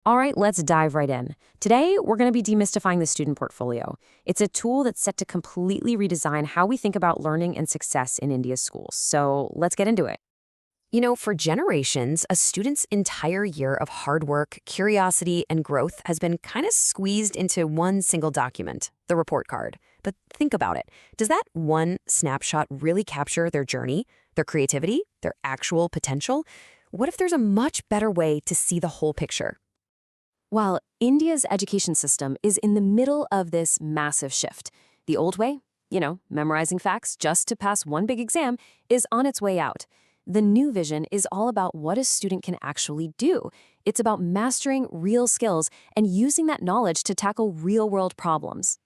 All right, let's dive right in. Today, we're going to be demystifying the student portfolio. It's a tool that's set to completely redesign how we think about learning and success in India's schools. So let's get into it. For generations, a student's entire year of hard work, curiosity, and growth has been kind of squeezed into one single document, the report card. But think about it. Does that one snapshot really capture their journey, their creativity, their actual potential? What if there's a much better way to see the whole picture? While India's education system is in the middle of this massive shift, the old way, memorizing facts just to pass one big exam, is on its way out. The new vision is all about what a student can actually do. It's about mastering real skills and using that knowledge to tackle real-world problems.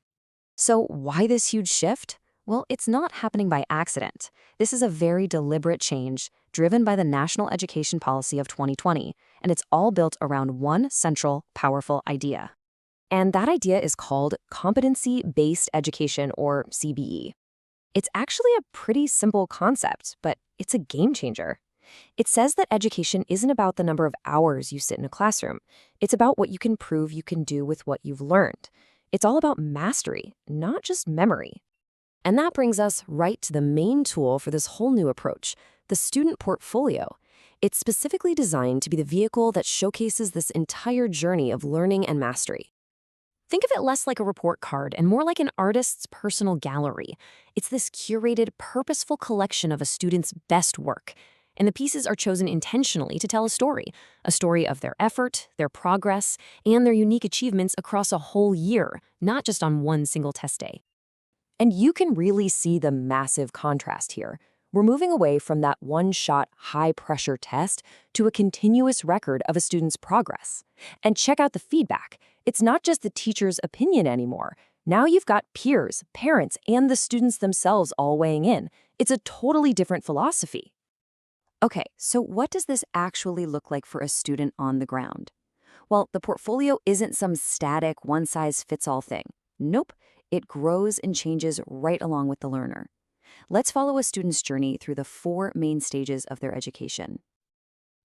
So why this huge shift? Well, it's not happening by accident. This is a very deliberate change driven by the National Education Policy of 2020, and it's all built around one central, powerful idea. And that idea is called competency-based education, or CBE. It's actually a pretty simple concept, but it's a game changer. It says that education isn't about the number of hours you sit in a classroom. It's about what you can prove you can do with what you've learned. It's all about mastery, not just memory. And that brings us right to the main tool for this whole new approach, the student portfolio. It's specifically designed to be the vehicle that showcases this entire journey of learning and mastery. Think of it less like a report card and more like an artist's personal gallery. It's this curated, purposeful collection of a student's best work. And the pieces are chosen intentionally to tell a story of their effort, their progress, and their unique achievements across a whole year, not just on one single test day. And you can really see the massive contrast here. We're moving away from that one-shot, high-pressure test to a continuous record of a student's progress. And check out the feedback. It's not just the teacher's opinion anymore. Now you've got peers, parents, and the students themselves all weighing in. It's a totally different philosophy. Okay, so what does this actually look like for a student on the ground? Well, the portfolio isn't some static, one-size-fits-all thing. Nope, it grows and changes right along with the learner. Let's follow a student's journey through the 4 main stages of their education.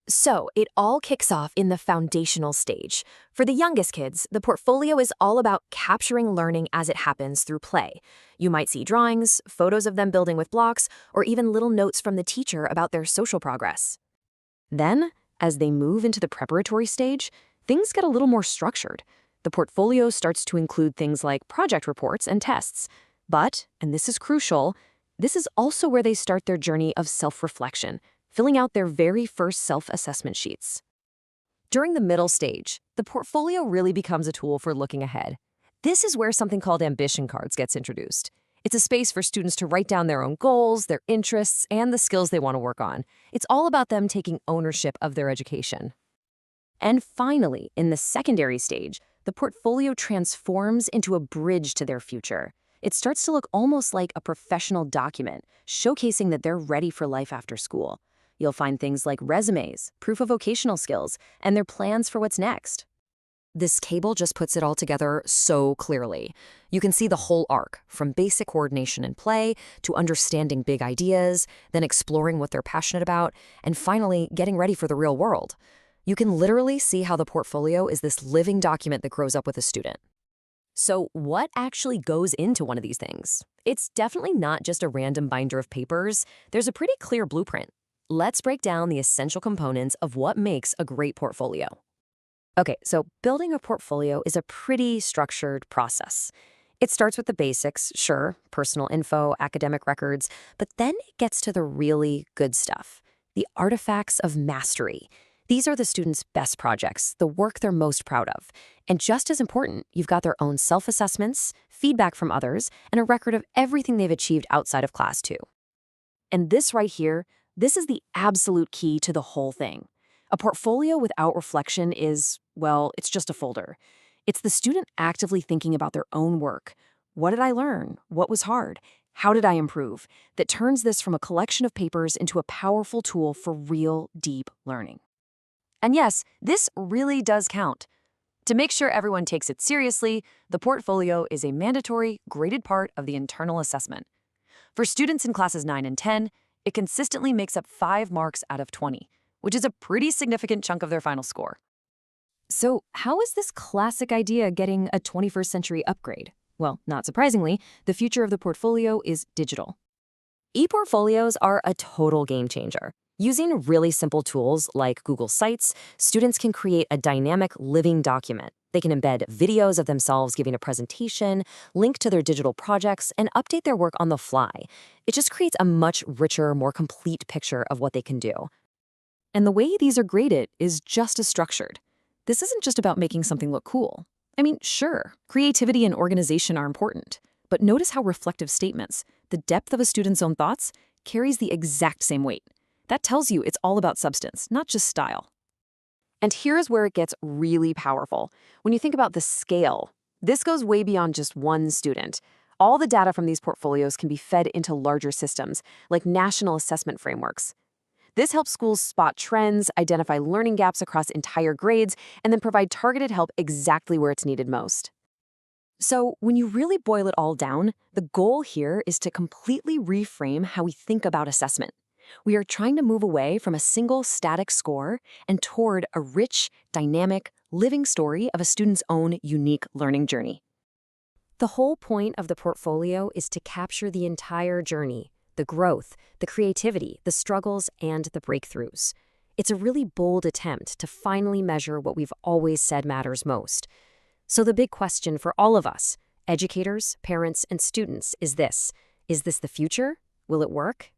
So, it all kicks off in the foundational stage. For the youngest kids, the portfolio is all about capturing learning as it happens through play. You might see drawings, photos of them building with blocks, or even little notes from the teacher about their social progress. Then, as they move into the preparatory stage, things get a little more structured. The portfolio starts to include things like project reports and tests. But, and this is crucial, this is also where they start their journey of self-reflection, filling out their very first self-assessment sheets. During the middle stage, the portfolio really becomes a tool for looking ahead. This is where something called ambition cards gets introduced. It's a space for students to write down their own goals, their interests, and the skills they want to work on. It's all about them taking ownership of their education. And finally, in the secondary stage, the portfolio transforms into a bridge to their future. It starts to look almost like a professional document, showcasing that they're ready for life after school. You'll find things like resumes, proof of vocational skills, and their plans for what's next. This table just puts it all together so clearly. You can see the whole arc, from basic coordination and play to understanding big ideas, then exploring what they're passionate about, and finally getting ready for the real world. You can literally see how the portfolio is this living document that grows up with a student. So what actually goes into one of these things? It's definitely not just a random binder of papers. There's a pretty clear blueprint. Let's break down the essential components of what makes a great portfolio. Okay, so building a portfolio is a pretty structured process. It starts with the basics, sure, personal info, academic records, but then it gets to the really good stuff, the artifacts of mastery. These are the students' best projects, the work they're most proud of. And just as important, you've got their own self-assessments, feedback from others, and a record of everything they've achieved outside of class, too. And this right here, this is the absolute key to the whole thing. A portfolio without reflection is, well, it's just a folder. It's the student actively thinking about their own work. What did I learn? What was hard? How did I improve? That turns this from a collection of papers into a powerful tool for real, deep learning. And yes, this really does count. To make sure everyone takes it seriously, the portfolio is a mandatory, graded part of the internal assessment. For students in classes 9 and 10, it consistently makes up 5 marks out of 20, which is a pretty significant chunk of their final score. So, how is this classic idea getting a 21st century upgrade? Well, not surprisingly, the future of the portfolio is digital. E-portfolios are a total game changer. Using really simple tools like Google Sites, students can create a dynamic living document. They can embed videos of themselves giving a presentation, link to their digital projects, and update their work on the fly. It just creates a much richer, more complete picture of what they can do. And the way these are graded is just as structured. This isn't just about making something look cool. I mean, sure, creativity and organization are important, but notice how reflective statements, the depth of a student's own thoughts, carries the exact same weight. That tells you it's all about substance, not just style. And here's where it gets really powerful. When you think about the scale, this goes way beyond just one student. All the data from these portfolios can be fed into larger systems, like national assessment frameworks. This helps schools spot trends, identify learning gaps across entire grades, and then provide targeted help exactly where it's needed most. So, when you really boil it all down, the goal here is to completely reframe how we think about assessment. We are trying to move away from a single static score and toward a rich, dynamic, living story of a student's own unique learning journey. The whole point of the portfolio is to capture the entire journey, the growth, the creativity, the struggles, and the breakthroughs. It's a really bold attempt to finally measure what we've always said matters most. So the big question for all of us, educators, parents, and students, is this the future? Will it work?